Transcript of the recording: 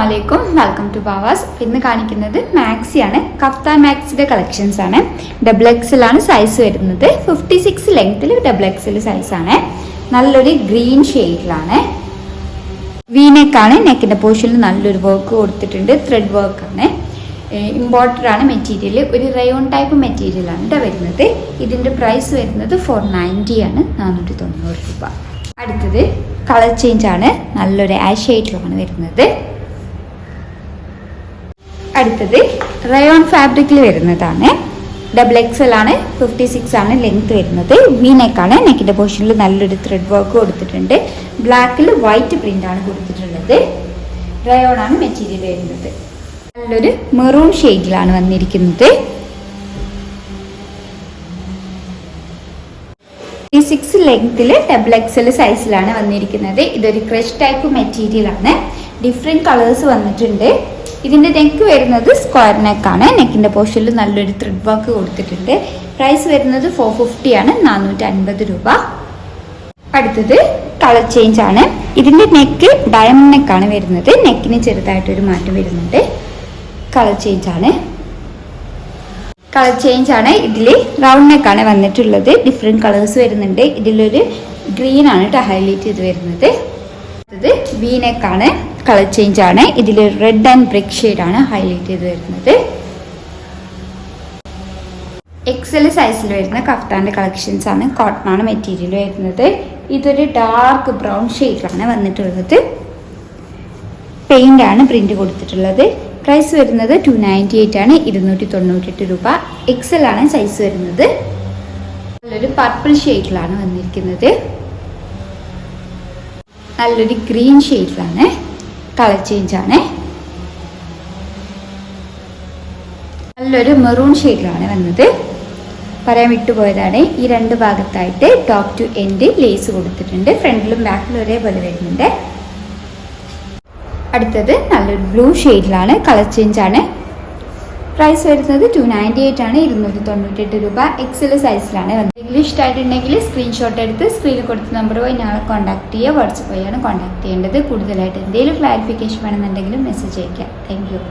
അസ്സലാമലൈക്കും, welcome to Bavas. ഇന്ന് കാണിക്കുന്നത് മാക്സിയാണ്. കഫ്താൻ മാക്സിയുടെ കളക്ഷൻസ് ആണ്. XXL ആണ് സൈസ് വരുന്നത്. 56 ലെങ്ത്തിൽ XXL സൈസാണ്. നല്ലൊരു ഗ്രീൻ ഷെയ്ഡിലാണ്. വീനെക്കാണ്. നെക്കിൻ്റെ പോർഷനിൽ നല്ലൊരു വർക്ക് കൊടുത്തിട്ടുണ്ട്. ത്രെഡ് വർക്കാണ്. ഇമ്പോർട്ടഡ് ആണ് മെറ്റീരിയൽ. ഒരു റയോൺ ടൈപ്പ് മെറ്റീരിയലാണ് വരുന്നത്. ഇതിൻ്റെ പ്രൈസ് വരുന്നത് 490 ആണ്, 490 രൂപ. അടുത്തത് കളർ ചേഞ്ച് ആണ്. നല്ലൊരു ആഷ് ഷെയ്ഡിലാണ് വരുന്നത്. അടുത്തത് റയോൺ ഫാബ്രിക്കിൽ വരുന്നതാണ്. XXL ആണ്. 56 ആണ് ലെങ്ത് വരുന്നത്. വീനെക്കാണ്. നെക്കിൻ്റെ പോർഷനിൽ നല്ലൊരു ത്രെഡ് വർക്ക് കൊടുത്തിട്ടുണ്ട്. ബ്ലാക്കിൽ വൈറ്റ് പ്രിന്റ് ആണ് കൊടുത്തിട്ടുള്ളത്. റയോൺ ആണ് മെറ്റീരിയൽ വരുന്നത്. നല്ലൊരു മെറൂൺ ഷെയ്ഡിലാണ് വന്നിരിക്കുന്നത്. 56 ലെങ്ത്തിൽ XXL സൈസിലാണ് വന്നിരിക്കുന്നത്. ഇതൊരു ക്രഷ് ടൈപ്പ് മെറ്റീരിയൽ ആണ്. ഡിഫറെൻറ്റ് കളേഴ്സ് വന്നിട്ടുണ്ട്. ഇതിൻ്റെ നെക്ക് വരുന്നത് സ്ക്വയർ നെക്കാണ്. നെക്കിൻ്റെ പോർഷനിൽ നല്ലൊരു ത്രെഡ് വർക്ക് കൊടുത്തിട്ടുണ്ട്. പ്രൈസ് വരുന്നത് 450 ആണ്, 450 രൂപ. അടുത്തത് കളർ ചേഞ്ച് ആണ്. ഇതിൻ്റെ നെക്ക് ഡയമണ്ട് നെക്കാണ് വരുന്നത്. നെക്കിന് ചെറുതായിട്ടൊരു മാറ്റം വരുന്നുണ്ട്. കളർ ചേഞ്ച് ആണ്. ഇതിൽ റൗണ്ട് നെക്കാണ് വന്നിട്ടുള്ളത്. ഡിഫറെൻറ്റ് കളേഴ്സ് വരുന്നുണ്ട്. ഇതിലൊരു ഗ്രീൻ ആണ് ഹൈലൈറ്റ് ചെയ്ത് വരുന്നത്. ഇത് വി നെക്കാണ്. കളർ ചേഞ്ച് ആണ്. ഇതിൽ റെഡ് ആൻഡ് ബ്രിക്ക് ഷെയ്ഡാണ് ഹൈലൈറ്റ് ചെയ്ത് വരുന്നത്. XL സൈസിൽ വരുന്ന കഫ്താൻ്റെ കളക്ഷൻസ് ആണ്. കോട്ടൺ ആണ് മെറ്റീരിയൽ വരുന്നത്. ഇതൊരു ഡാർക്ക് ബ്രൗൺ ഷെയ്ഡിലാണ് വന്നിട്ടുള്ളത്. പെയിൻ്റ് ആണ് പ്രിന്റ് കൊടുത്തിട്ടുള്ളത്. പ്രൈസ് വരുന്നത് 298 ആണ്, 298 രൂപ. XL ആണ് സൈസ് വരുന്നത്. നല്ലൊരു പർപ്പിൾ ഷെയ്ഡിലാണ് വന്നിരിക്കുന്നത്. നല്ലൊരു ഗ്രീൻ ഷെയ്ഡിലാണ്. കളർ ചേഞ്ച് ആണ്. നല്ലൊരു മെറൂൺ ഷെയ്ഡിലാണ് വന്നത്. പറയാൻ വിട്ടുപോയതാണ്. ഈ രണ്ട് ഭാഗത്തായിട്ട് ടോപ്പ് ടു എൻഡ് ലേസ് കൊടുത്തിട്ടുണ്ട്. ഫ്രണ്ടിലും ബാക്കിലും ഒരേപോലെ വരുന്നുണ്ട്. അടുത്തത് നല്ലൊരു ബ്ലൂ ഷെയ്ഡിലാണ്. കളർ ചേഞ്ച് ആണ്. പ്രൈസ് വരുന്നത് 298 ആണ്, 298 രൂപ. XL സൈസിലാണ് വന്നത്. ഇംഗ്ലീഷ് ഇഷ്ടമായിട്ടുണ്ടെങ്കിൽ സ്ക്രീൻഷോട്ട് എടുത്ത് സ്ക്രീനിൽ കൊടുത്ത നമ്പർ വഴി ഞങ്ങളെ കോൺടാക്ട് ചെയ്യുക. വാട്സപ്പ് വഴിയാണ് കോൺടാക്ട് ചെയ്യേണ്ടത്. കൂടുതലായിട്ട് എന്തെങ്കിലും ക്ലാരിഫിക്കേഷൻ വേണമെന്നുണ്ടെങ്കിലും മെസ്സേജ് അയക്കാം. Thank you.